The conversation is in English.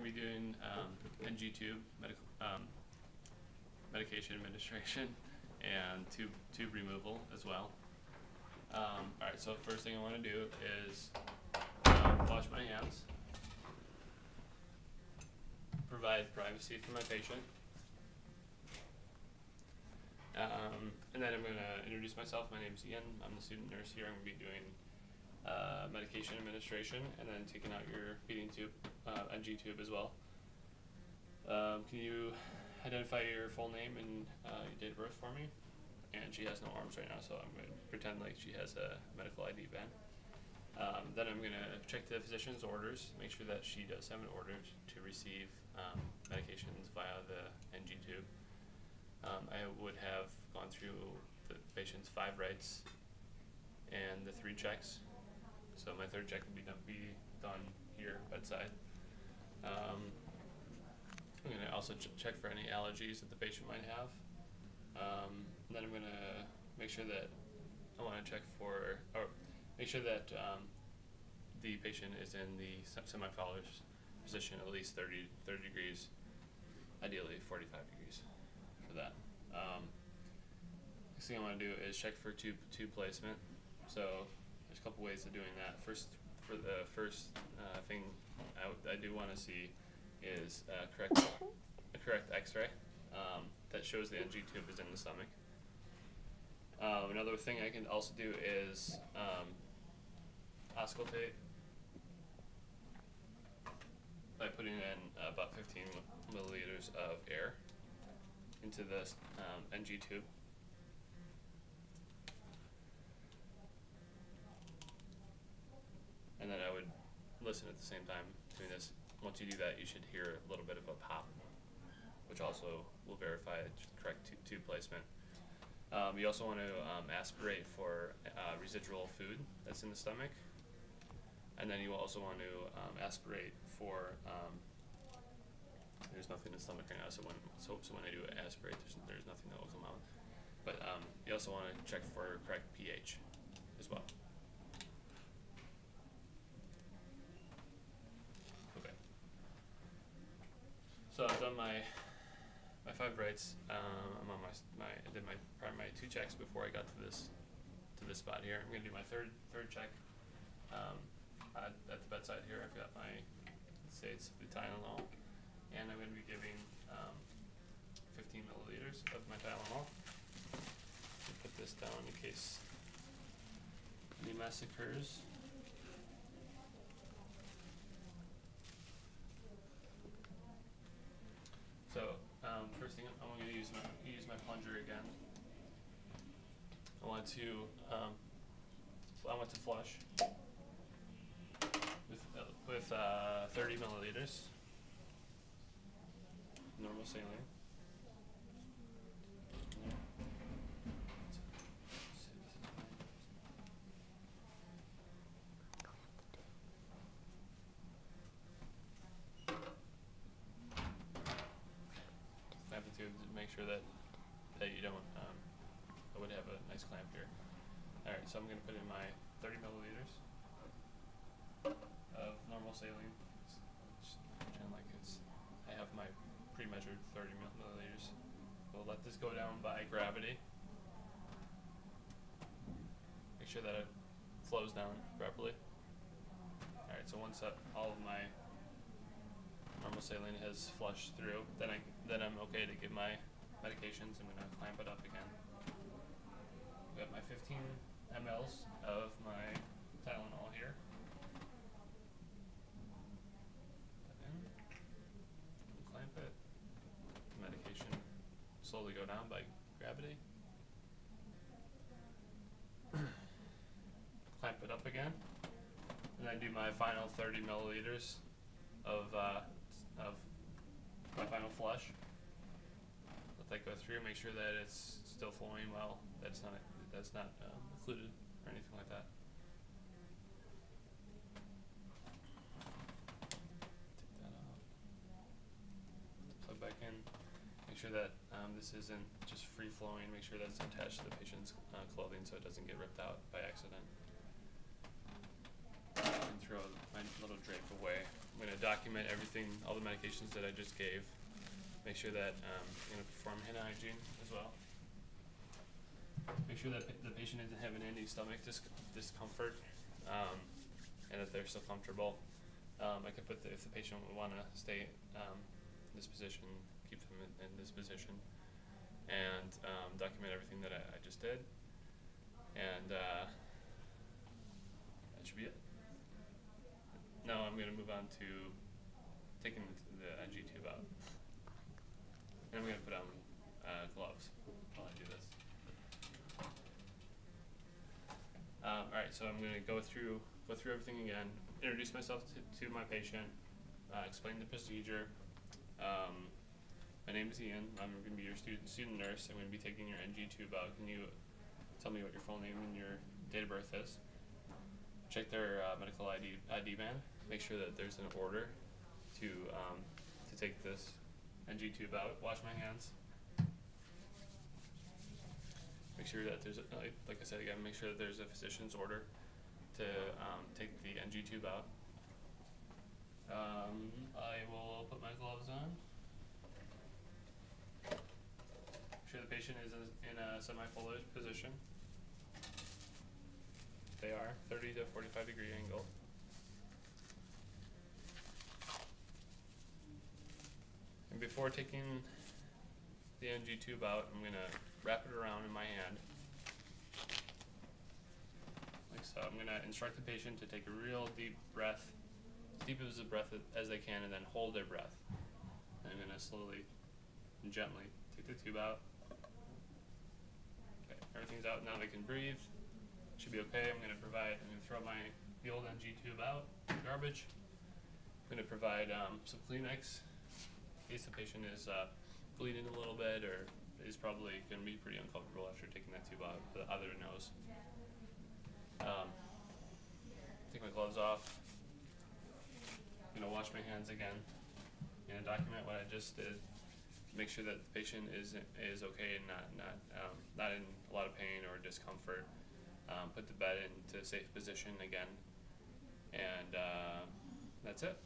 to be doing NG tube medication administration and tube removal as well. Alright, so first thing I want to do is wash my hands, provide privacy for my patient, and then I'm going to introduce myself. My name is Ian. I'm the student nurse here. I'm going to be doing medication administration and then taking out your feeding tube, NG tube as well. Can you identify your full name and your date of birth for me? And she has no arms right now, so I'm going to pretend like she has a medical ID band. Then I'm going to check the physician's orders, make sure that she does have an order to receive medications via the NG tube. I would have gone through the patient's 5 rights and the 3 checks. So my 3rd check will be done here bedside. I'm going to also check for any allergies that the patient might have. Then I'm going to make sure that the patient is in the semi-Fowler's position at least 30 degrees, ideally 45 degrees for that. Next thing I want to do is check for tube placement. So there's a couple ways of doing that. For the first thing I do want to see is a correct X-ray that shows the NG tube is in the stomach. Another thing I can also do is auscultate by putting in about 15 milliliters of air into this NG tube. And then I would listen at the same time doing this. Once you do that, you should hear a little bit of a pop, which also will verify correct tube placement. You also want to aspirate for residual food that's in the stomach. And then you also want to aspirate for, there's nothing in the stomach right now, so when I do aspirate, there's nothing that will come out. But you also want to check for correct pH as well. Okay. So I've done my 5 rights. I'm on I did my 2 checks before I got to this spot here. I'm going to do my third check at the bedside here. I've got my, let's say it's the Tylenol, and I'm going to be giving 15 milliliters of my Tylenol. Put this down in case any mess occurs. So first thing, I'm going to use my plunger again. I want to flush with 30 milliliters normal saline. To make sure that you don't, I would have a nice clamp here. Alright, so I'm going to put in my 30 milliliters of normal saline. Just pretend like I have my pre-measured 30 milliliters. We'll let this go down by gravity. Make sure that it flows down properly. Alright, so once all of my normal saline has flushed through, then I'm okay to give my medications. I'm going to clamp it up again. I've got my 15 mLs of my Tylenol here. Put in, clamp it. The medication slowly go down by gravity. Clamp it up again. And then do my final 30 milliliters of my final flush. Let that go through. Make sure that it's still flowing well. That's not occluded or anything like that. Take that out. Plug back in. Make sure that this isn't just free flowing. Make sure that it's attached to the patient's clothing so it doesn't get ripped out by accident. And throw my little drape away. I'm going to gonna document everything, all the medications that I just gave. Make sure that I'm gonna perform hand hygiene as well. Make sure that the patient isn't having any stomach discomfort, and that they're still comfortable. I could put if the patient would want to stay in this position, keep them in this position, and document everything that I just did. And that should be it. Now I'm going to move on to taking the NG tube out. And I'm going to put on gloves while I do this. Alright, so I'm going to go through everything again, introduce myself to my patient, explain the procedure. My name is Ian. I'm going to be your student nurse. I'm going to be taking your NG tube out. Can you tell me what your full name and your date of birth is? Check their medical ID band. Make sure that there's an order to take this NG tube out. Wash my hands. Make sure that there's like I said again, make sure that there's a physician's order to take the NG tube out. I will put my gloves on. Make sure the patient is in a semi-full position. They are 30 to 45 degree angle. And before taking the NG tube out, I'm going to wrap it around in my hand. Like so. I'm going to instruct the patient to take a real deep breath, as deep as a breath as they can, and then hold their breath. And I'm going to slowly and gently take the tube out. Okay, everything's out now. They can breathe. Should be okay. I'm going to throw the old NG tube out in the garbage. I'm going to provide some Kleenex in case the patient is bleeding a little bit or is probably going to be pretty uncomfortable after taking that tube out of their nose. Take my gloves off. I'm going to wash my hands again. I'm going to document what I just did. Make sure that the patient is okay and not in a lot of pain or discomfort. Put the bed into a safe position again, and that's it.